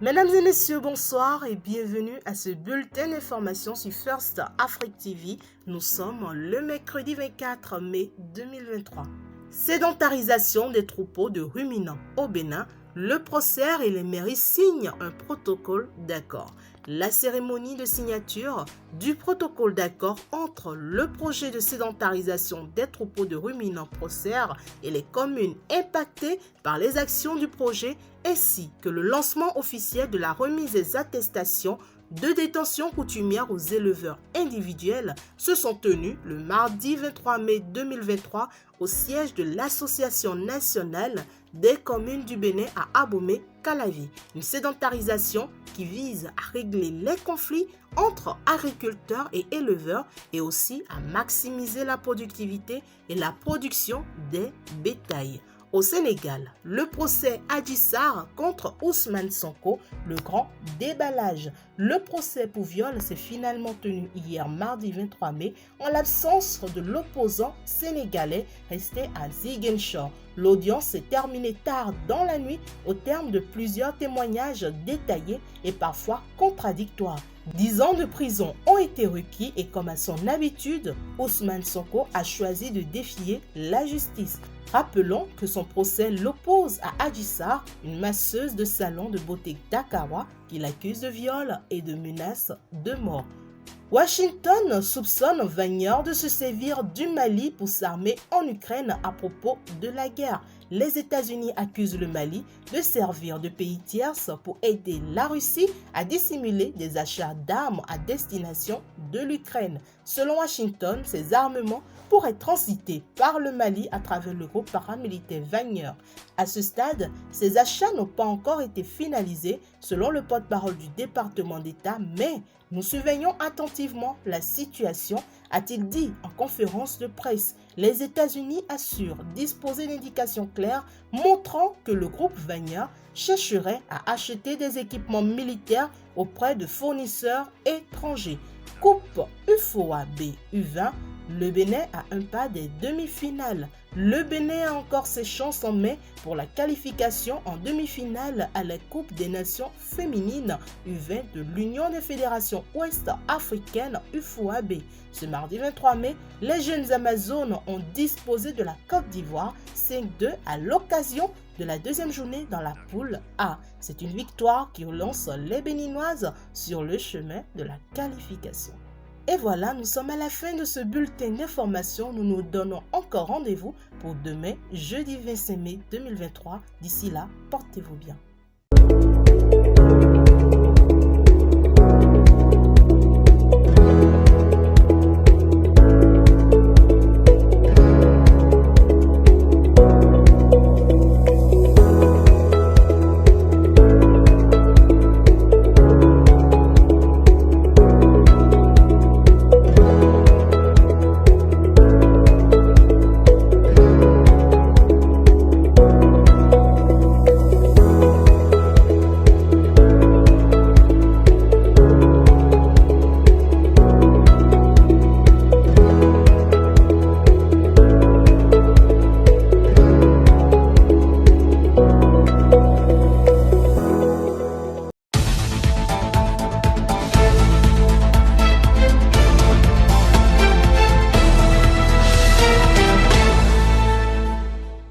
Mesdames et messieurs, bonsoir et bienvenue à ce bulletin d'information sur First Afrique TV. Nous sommes le mercredi 24 mai 2023. Sédentarisation des troupeaux de ruminants au Bénin, le PROCER et les mairies signent un protocole d'accord. La cérémonie de signature du protocole d'accord entre le projet de sédentarisation des troupeaux de ruminants PROCER et les communes impactées par les actions du projet ainsi que le lancement officiel de la remise des attestations de détention coutumière aux éleveurs individuels se sont tenus le mardi 23 mai 2023 au siège de l'Association nationale des communes du Bénin à Abomey-Calavi. Une sédentarisation qui vise à régler les conflits entre agriculteurs et éleveurs et aussi à maximiser la productivité et la production des bétails. Au Sénégal, le procès Adji Sarr contre Ousmane Sonko, le grand déballage. Le procès pour viol s'est finalement tenu hier mardi 23 mai en l'absence de l'opposant sénégalais resté à Ziguinchor. L'audience s'est terminée tard dans la nuit au terme de plusieurs témoignages détaillés et parfois contradictoires. 10 ans de prison ont été requis et comme à son habitude, Ousmane Sonko a choisi de défier la justice. Rappelons que son procès l'oppose à Adji Sarr, une masseuse de salon de beauté dakarois qui l'accuse de viol et de menaces de mort. Washington soupçonne Wagner de se servir du Mali pour s'armer en Ukraine à propos de la guerre. Les États-Unis accusent le Mali de servir de pays tierce pour aider la Russie à dissimuler des achats d'armes à destination de l'Ukraine. Selon Washington, ces armements pourraient transiter par le Mali à travers le groupe paramilitaire Wagner. À ce stade, ces achats n'ont pas encore été finalisés selon le porte-parole du département d'État, mais nous surveillons attentivement la situation, a-t-il dit en conférence de presse. Les États-Unis assurent disposer d'indications claires montrant que le groupe Wagner chercherait à acheter des équipements militaires auprès de fournisseurs étrangers. Coupe UFOA B-U20, le Bénin a un pas des demi-finales. Le Bénin a encore ses chances en mai pour la qualification en demi-finale à la Coupe des Nations féminines U20 de l'Union des fédérations ouest-africaines UFOA-B. Ce mardi 23 mai, les jeunes Amazones ont disposé de la Côte d'Ivoire 5-2 à l'occasion de la deuxième journée dans la poule A. C'est une victoire qui relance les Béninoises sur le chemin de la qualification. Et voilà, nous sommes à la fin de ce bulletin d'information. Nous nous donnons encore rendez-vous pour demain, jeudi 25 mai 2023. D'ici là, portez-vous bien.